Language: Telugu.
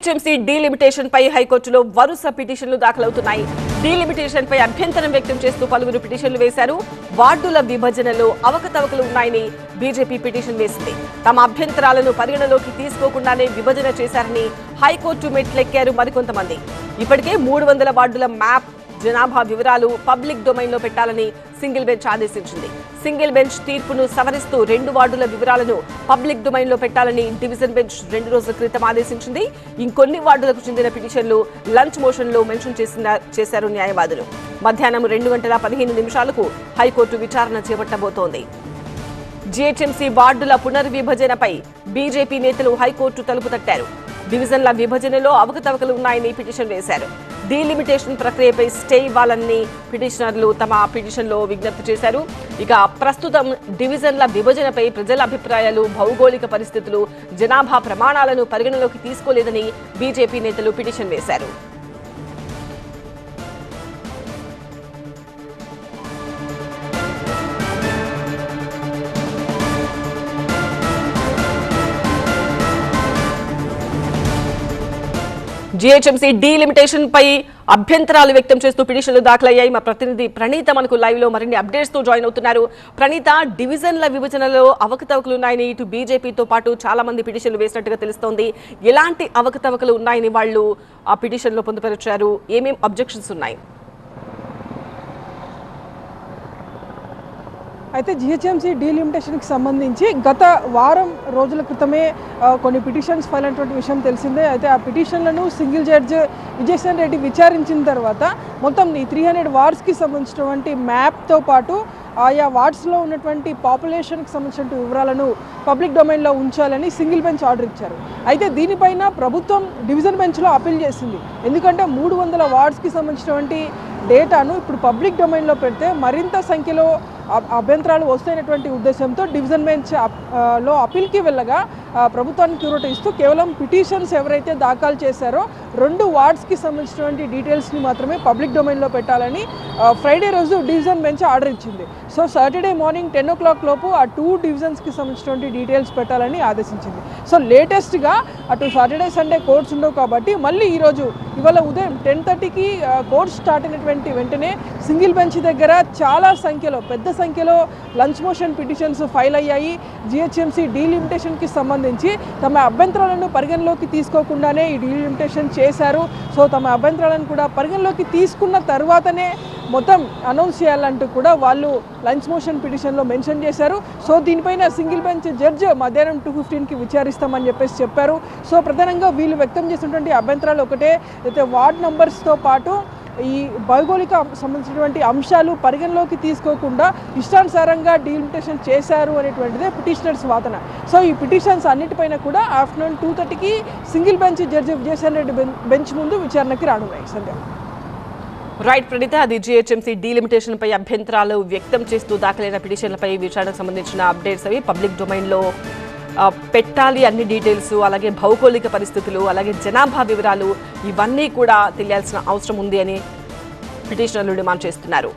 హెచ్ఎంసీ డీలిమిటేషన్ పై హైకోర్టులో వరుస పిటిషన్లు దాఖలవుతున్నాయి. డీలిమిటేషన్ పై అభ్యంతరం వ్యక్తం చేస్తూ పలువురు పిటిషన్లు వేశారు. వార్డుల విభజనలో అవకతవకలు ఉన్నాయని బీజేపీ పిటిషన్ వేసింది. తమ అభ్యంతరాలను పరిగణలోకి తీసుకోకుండానే విభజన చేశారని హైకోర్టు మెట్లెక్కారు మరికొంతమంది. ఇప్పటికే 300 వార్డుల మ్యాప్ జనాభా వివరాలు పబ్లిక్ డొమైన్ లో పెట్టాలని సింగిల్ బెంచ్ ఆదేశించింది. సింగిల్ బెంచ్ తీర్పును సవరిస్తూ 2 వార్డుల వివరాలను పబ్లిక్ డొమైన్ లో పెట్టాలని డివిజన్ బెంచ్ 2 రోజుల క్రితం ఆదేశించింది. ఇంకొన్ని వార్డులకు చెందిన పిటిషన్లు లంచ్ మోషన్ లో మెన్షన్ చేశారు న్యాయవాదులు. మధ్యాహ్నం 2:15 హైకోర్టు విచారణ చేపట్టబోతోంది. జీహెచ్ఎంసీ వార్డుల పునర్విభజనపై బీజేపీ నేతలు హైకోర్టు తలుపు తట్టారు. డివిజన్ల విభజనలో అవకతవకలు ఉన్నాయని పిటిషన్ వేశారు. డీలిమిటేషన్ ప్రక్రియపై స్టే ఇవ్వాలని పిటిషనర్లు తమ పిటిషన్లో విజ్ఞప్తి చేశారు. ఇక ప్రస్తుతం డివిజన్ల విభజనపై ప్రజల అభిప్రాయాలు, భౌగోళిక పరిస్థితులు, జనాభా ప్రమాణాలను పరిగణలోకి తీసుకోలేదని బీజేపీ నేతలు పిటిషన్ వేశారు. జీహెచ్ఎంసీ డీలిమిటేషన్ పై అభ్యంతరాలు వ్యక్తం చేస్తూ పిటిషన్లు దాఖలయ్యాయి. మా ప్రతినిధి ప్రణీత మనకు లైవ్ లో మరిన్ని అప్డేట్స్ తో జాయిన్ అవుతున్నారు. ప్రణీత, డివిజన్ల విభజనలో అవకతవకలు ఉన్నాయని ఇటు బీజేపీతో పాటు చాలా మంది పిటిషన్లు వేసినట్టుగా తెలుస్తోంది. ఎలాంటి అవకతవకలు ఉన్నాయని వాళ్ళు ఆ పిటిషన్ లో పొందుపరిచారు? ఏమేం అబ్జెక్షన్స్ ఉన్నాయి? అయితే జీహెచ్ఎంసీ డీలిమిటేషన్కి సంబంధించి గత వారం రోజుల క్రితమే కొన్ని పిటిషన్స్ ఫైల్ అయినటువంటి విషయం తెలిసిందే. అయితే ఆ పిటిషన్లను సింగిల్ జడ్జ్ విజయసేన్ రెడ్డి విచారించిన తర్వాత మొత్తం ఈ 300 వార్డ్స్కి సంబంధించినటువంటి మ్యాప్తో పాటు ఆయా వార్డ్స్లో ఉన్నటువంటి పాపులేషన్కి సంబంధించిన వివరాలను పబ్లిక్ డొమైన్లో ఉంచాలని సింగిల్ బెంచ్ ఆర్డర్ ఇచ్చారు. అయితే దీనిపైన ప్రభుత్వం డివిజన్ బెంచ్లో అపీల్ చేసింది. ఎందుకంటే 300 వార్డ్స్కి సంబంధించినటువంటి డేటాను ఇప్పుడు పబ్లిక్ డొమైన్లో పెడితే మరింత సంఖ్యలో అభ్యంతరాలు వస్తాయనేటువంటి ఉద్దేశంతో డివిజన్ బెంచ్ లో అపీల్కి వెళ్ళగా ప్రభుత్వానికి క్యూరిటీ ఇస్తూ కేవలం పిటిషన్స్ ఎవరైతే దాఖలు చేశారో 2 వార్డ్స్కి సంబంధించినటువంటి డీటెయిల్స్ని మాత్రమే పబ్లిక్ డొమైన్లో పెట్టాలని ఫ్రైడే రోజు డివిజన్ బెంచ్ ఆర్డర్ ఇచ్చింది. సో సాటర్డే మార్నింగ్ 10 o'clock లోపు ఆ 2 డివిజన్స్కి సంబంధించినటువంటి డీటెయిల్స్ పెట్టాలని ఆదేశించింది. సో లేటెస్ట్గా అటు సాటర్డే సండే కోర్ట్స్ ఉండవు కాబట్టి మళ్ళీ ఇవాళ ఉదయం 10:30కి కోర్ట్స్ స్టార్ట్ అయినటువంటి వెంటనే సింగిల్ బెంచ్ దగ్గర చాలా సంఖ్యలో పెద్ద సంఖ్యలో లంచ్ మోషన్ పిటిషన్స్ ఫైల్ అయ్యాయి. జీహెచ్ఎంసీ డీలిమిటేషన్కి సంబంధించి తమ అభ్యంతరాలను పరిగణలోకి తీసుకోకుండానే ఈ డీలిమిటేషన్ చేశారు. సో తమ అభ్యంతరాలను కూడా పరిగణలోకి తీసుకున్న తర్వాతనే మొత్తం అనౌన్స్ చేయాలంటూ కూడా వాళ్ళు లంచ్ మోషన్ పిటిషన్లో మెన్షన్ చేశారు. సో దీనిపైన సింగిల్ బెంచ్ జడ్జ్ మధ్యాహ్నం 2:15కి విచారిస్తామని చెప్పారు. సో ప్రధానంగా వీళ్ళు వ్యక్తం చేసినటువంటి అభ్యంతరాలు ఒకటే, అయితే వార్డ్ నంబర్స్తో పాటు ఈ భౌగోళిక సంబంధించినటువంటి అంశాలు పరిగణలోకి తీసుకోకుండా ఇష్టానుసారంగా డీలిమిటేషన్ చేశారు అనేటువంటిదే పిటిషనర్స్ వాదన. సో ఈ పిటిషన్స్ అన్నిటిపైన కూడా ఆఫ్టర్నూన్ 2:30కి single bench judge Vijaysen Reddy bench ముందు విచారణకి రానున్నాయి. సంధ్య. రైట్ ప్రణీత, అది జీహెచ్ఎంసీ డీలిమిటేషన్ పై అభ్యంతరాలు వ్యక్తం చేస్తూ దాఖలైన పిటిషన్లపై విచారణకు సంబంధించిన అప్డేట్స్ అవి పబ్లిక్ డొమైన్లో పెట్టాలి. అన్ని డీటెయిల్స్, అలాగే భౌగోళిక పరిస్థితులు, అలాగే జనాభా వివరాలు ఇవన్నీ కూడా తెలియాల్సిన అవసరం ఉంది అని పిటిషనర్లు డిమాండ్ చేస్తున్నారు.